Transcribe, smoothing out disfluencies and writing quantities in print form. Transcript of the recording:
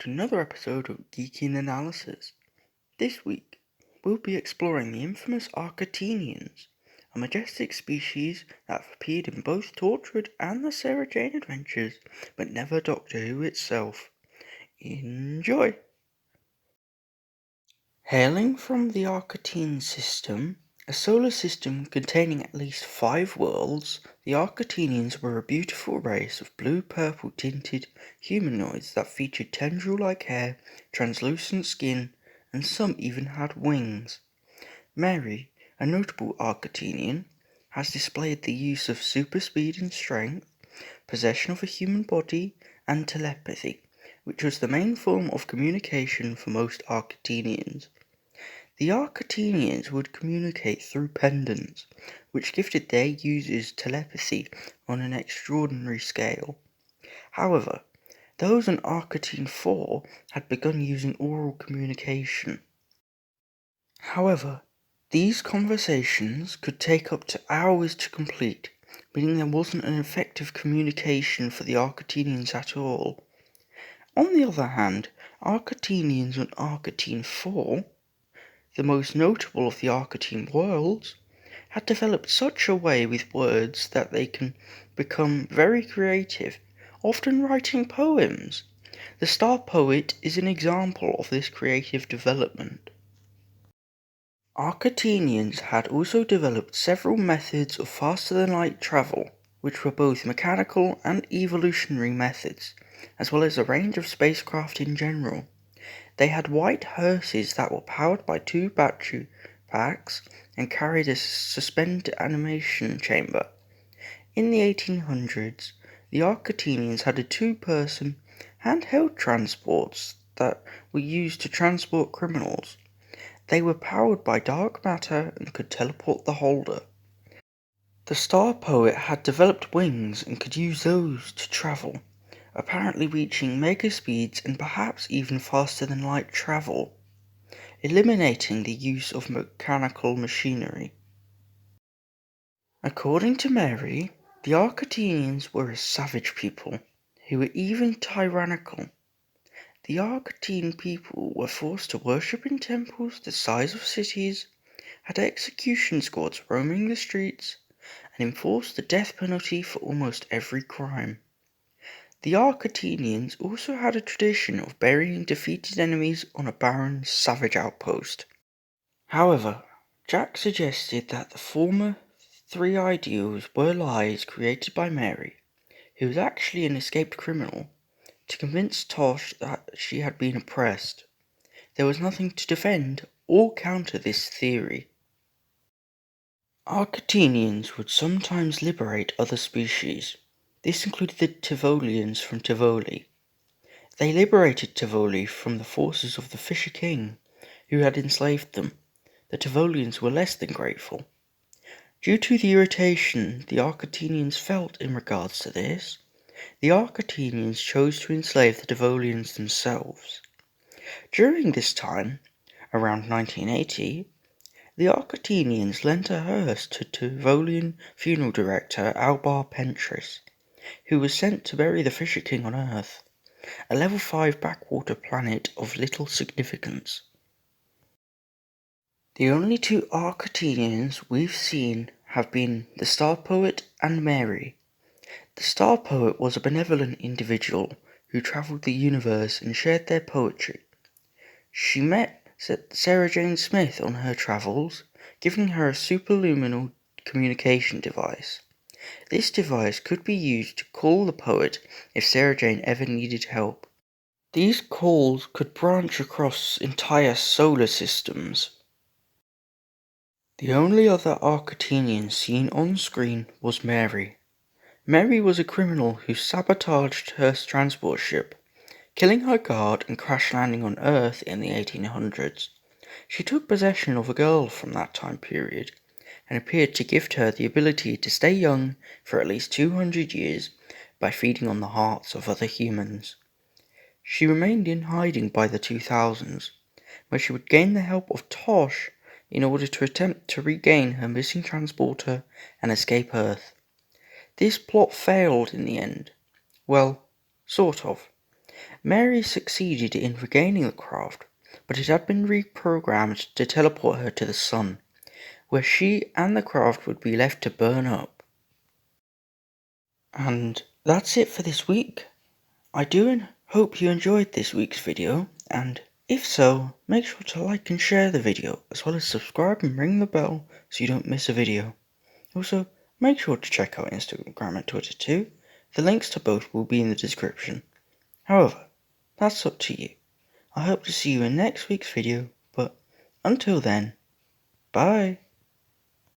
to another episode of Geeky Analysis. This week, we'll be exploring the infamous Arcateenians, a majestic species that have appeared in both Torchwood and the Sarah Jane Adventures, but never Doctor Who itself. Enjoy! Hailing from the Arcatean system, a solar system containing at least 5 worlds, the Arcateenians were a beautiful race of blue-purple tinted humanoids that featured tendril-like hair, translucent skin, and some even had wings. Mary, a notable Arcateenian, has displayed the use of super speed and strength, possession of a human body, and telepathy, which was the main form of communication for most Arcateenians. The Arcateenians would communicate through pendants, which gifted their users telepathy on an extraordinary scale. However, those on Arcatean 4 had begun using oral communication. However, these conversations could take up to hours to complete, meaning there wasn't an effective communication for the Arcateenians at all. On the other hand, Arcateenians on Arcatean 4, the most notable of the Arcatean worlds, had developed such a way with words that they can become very creative, often writing poems. The Star Poet is an example of this creative development. Arcateenians had also developed several methods of faster-than-light travel, which were both mechanical and evolutionary methods, as well as a range of spacecraft in general. They had white hearses that were powered by 2 battery packs and carried a suspended animation chamber. In the 1800s, the Arcateenians had a 2-person handheld transports that were used to transport criminals. They were powered by dark matter and could teleport the holder. The Star Poet had developed wings and could use those to travel, apparently reaching mega speeds and perhaps even faster than light travel, eliminating the use of mechanical machinery. According to Mary, the Arcateenians were a savage people, who were even tyrannical. The Arcatean people were forced to worship in temples the size of cities, had execution squads roaming the streets, and enforced the death penalty for almost every crime. The Arcateenians also had a tradition of burying defeated enemies on a barren, savage outpost. However, Jack suggested that the former 3 ideals were lies created by Mary, who was actually an escaped criminal, to convince Tosh that she had been oppressed. There was nothing to defend or counter this theory. Arcateenians would sometimes liberate other species. This included the Tivolians from Tivoli. They liberated Tivoli from the forces of the Fisher King, who had enslaved them. The Tivolians were less than grateful. Due to the irritation the Arcateenians felt in regards to this, the Arcateenians chose to enslave the Tivolians themselves. During this time, around 1980, the Arcateenians lent a hearse to Tivolian funeral director Albar Pentris, who was sent to bury the Fisher King on Earth, a level 5 backwater planet of little significance. The only 2 Arcateenians we've seen have been the Star Poet and Mary. The Star Poet was a benevolent individual who travelled the universe and shared their poetry. She met Sarah Jane Smith on her travels, giving her a superluminal communication device. This device could be used to call the poet if Sarah Jane ever needed help. These calls could branch across entire solar systems. The only other Arcateenian seen on screen was Mary. Mary was a criminal who sabotaged her transport ship, killing her guard and crash landing on Earth in the 1800s. She took possession of a girl from that time period, and appeared to gift her the ability to stay young for at least 200 years by feeding on the hearts of other humans. She remained in hiding by the 2000s, where she would gain the help of Tosh in order to attempt to regain her missing transporter and escape Earth. This plot failed in the end. Well, sort of. Mary succeeded in regaining the craft, but it had been reprogrammed to teleport her to the sun, where she and the craft would be left to burn up. And that's it for this week. I do hope you enjoyed this week's video, and if so, make sure to like and share the video, as well as subscribe and ring the bell so you don't miss a video. Also, make sure to check out Instagram and Twitter too. The links to both will be in the description. However, that's up to you. I hope to see you in next week's video, but until then, bye!